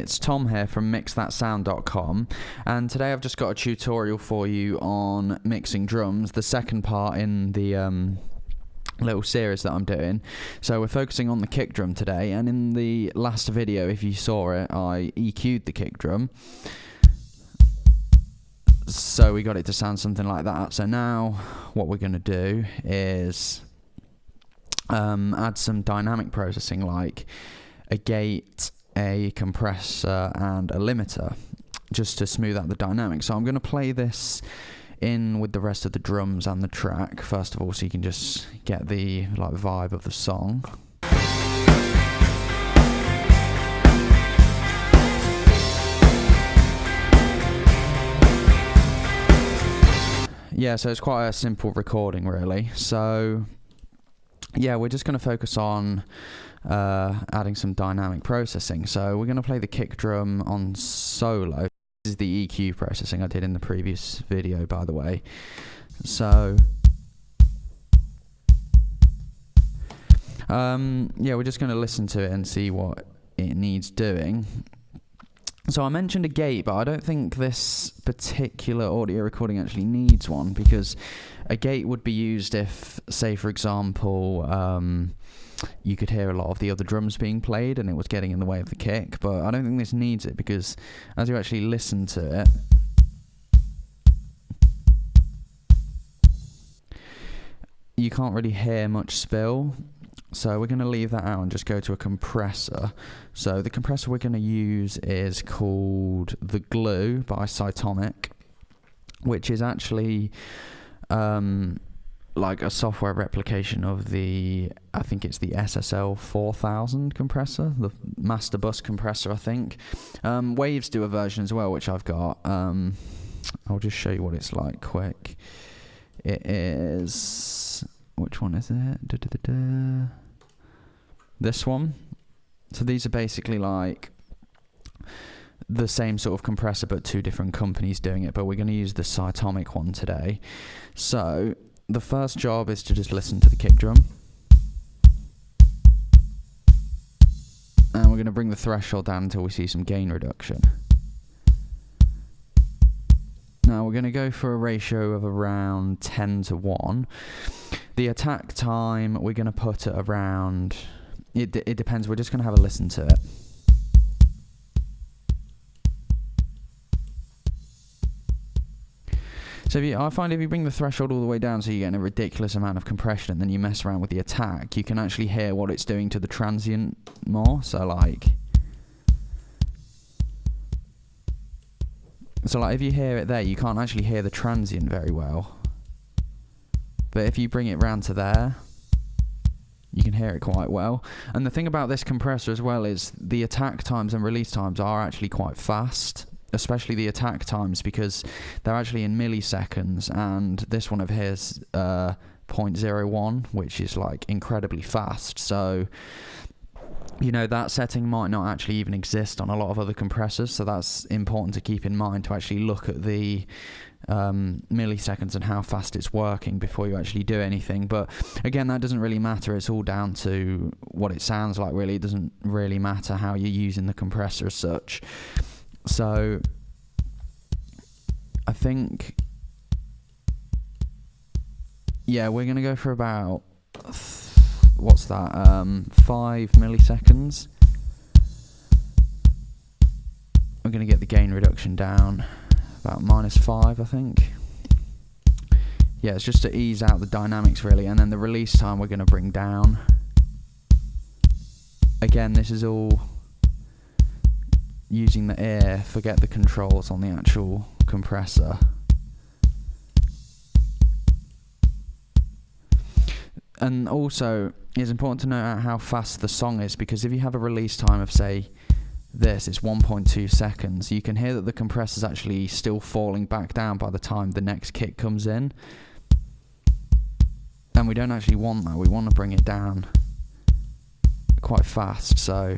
it's Tom here from mixthatsound.com, and today I've just got a tutorial for you on mixing drums, the second part in the little series that I'm doing. So we're focusing on the kick drum today, and in the last video, if you saw it, I EQ'd the kick drum. So we got it to sound something like that. So now what we're going to do is add some dynamic processing like a gate, a compressor and a limiter, just to smooth out the dynamics. So I'm going to play this in with the rest of the drums and the track first of all, so you can just get the vibe of the song. Yeah, so it's quite a simple recording really. So yeah, we're just going to focus on adding some dynamic processing. So we're going to play the kick drum on solo. This is the EQ processing I did in the previous video, by the way. So yeah, we're just going to listen to it and see what it needs doing. So I mentioned a gate, but I don't think this particular audio recording actually needs one, because a gate would be used if, say for example, you could hear a lot of the other drums being played and it was getting in the way of the kick. But I don't think this needs it, because as you actually listen to it, you can't really hear much spill. So we're going to leave that out and just go to a compressor. So the compressor we're going to use is called The Glue by Cytomic, which is actually like a software replication of I think it's the SSL 4000 compressor, the master bus compressor, I think. Waves do a version as well, which I've got. I'll just show you what it's like quick. It is, which one is it? This one. So these are basically like the same sort of compressor, but two different companies doing it, but we're going to use the Cytomic one today. So the first job is to just listen to the kick drum, and we're going to bring the threshold down until we see some gain reduction. Now we're going to go for a ratio of around 10:1. The attack time we're going to put at around, it depends, we're just going to have a listen to it. So I find if you bring the threshold all the way down so you're getting a ridiculous amount of compression, and then you mess around with the attack, you can actually hear what it's doing to the transient more. So like if you hear it there, you can't actually hear the transient very well. But if you bring it round to there, you can hear it quite well. And the thing about this compressor as well is the attack times and release times are actually quite fast, especially the attack times, because they're actually in milliseconds, and this one over here is 0.01, which is like incredibly fast. So you know, that setting might not actually even exist on a lot of other compressors, so that's important to keep in mind, to actually look at the milliseconds and how fast it's working before you actually do anything. But again, that doesn't really matter. It's all down to what it sounds like, really. It doesn't really matter how you're using the compressor as such. So I think, yeah, we're going to go for about, what's that, 5 milliseconds. I'm going to get the gain reduction down about -5, I think. Yeah, it's just to ease out the dynamics really. And then the release time we're going to bring down. Again, this is all using the ear, forget the controls on the actual compressor. And also, it's important to note out how fast the song is, because if you have a release time of, say, this, it's 1.2 seconds, you can hear that the compressor's actually still falling back down by the time the next kick comes in. And we don't actually want that. We want to bring it down quite fast. So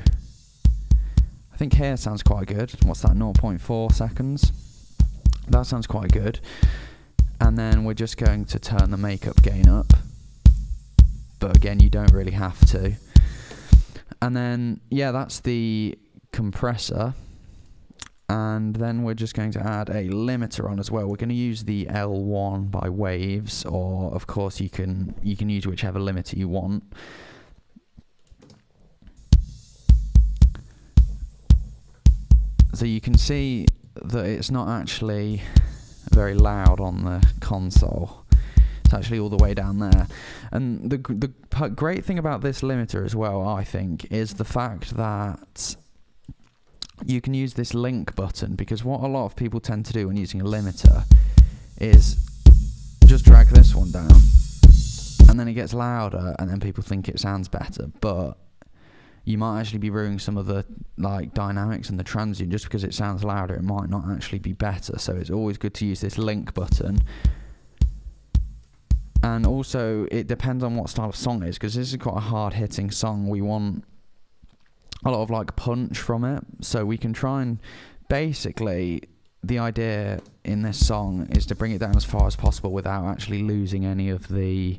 I think here sounds quite good. What's that, 0.4 seconds? That sounds quite good. And then we're just going to turn the makeup gain up. But again, you don't really have to. And then, yeah, that's the compressor. And then we're just going to add a limiter on as well. We're going to use the L1 by Waves, or of course you can use whichever limiter you want. So you can see that it's not actually very loud on the console. It's actually all the way down there. And the great thing about this limiter as well, I think, is the fact that you can use this link button, because what a lot of people tend to do when using a limiter is just drag this one down and then it gets louder and then people think it sounds better, but you might actually be ruining some of the dynamics and the transient. Just because it sounds louder, it might not actually be better. So it's always good to use this link button. And also it depends on what style of song it is, because this is quite a hard hitting song. We want a lot of punch from it, so we can try and basically, the idea in this song is to bring it down as far as possible without actually losing any of the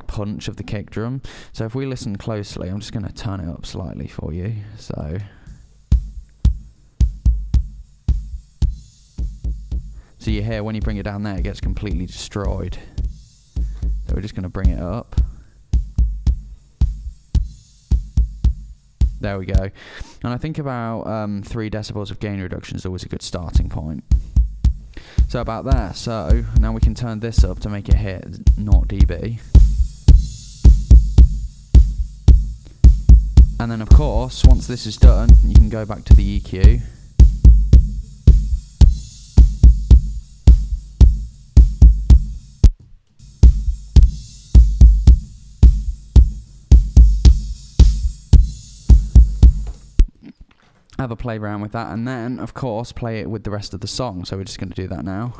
punch of the kick drum. So if we listen closely, I'm just going to turn it up slightly for you. So you hear when you bring it down there, it gets completely destroyed. So we're just going to bring it up. There we go. And I think about 3 decibels of gain reduction is always a good starting point. So about there. So now we can turn this up to make it hit 0 dB. And then of course, once this is done, you can go back to the EQ. Have a play around with that, and then of course play it with the rest of the song. So we're just going to do that now.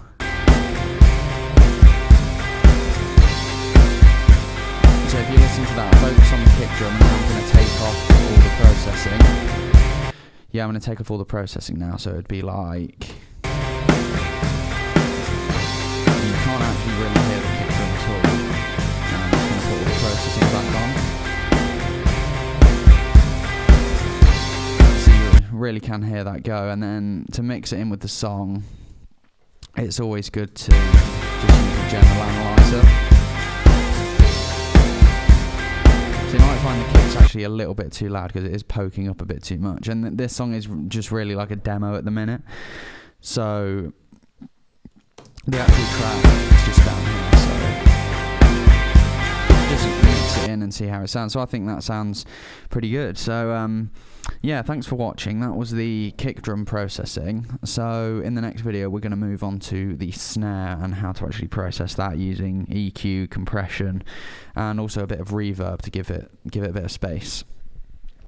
So if you listen to that, focus on the kick drum, and I'm going to take off all the processing. Yeah, I'm going to take off all the processing now, so it'd be like, you can't actually really hear the kick drum at all. And I'm just going to put all the processing back on. Really can hear that go. And then to mix it in with the song, it's always good to just use a general analyzer. So you might find the kick's actually a little bit too loud because it is poking up a bit too much, and this song is just really like a demo at the minute, so the actual track is just down here, so just mix it in and see how it sounds. So I think that sounds pretty good. So yeah, thanks for watching. That was the kick drum processing. So in the next video we're going to move on to the snare and how to actually process that using EQ, compression, and also a bit of reverb to give it a bit of space.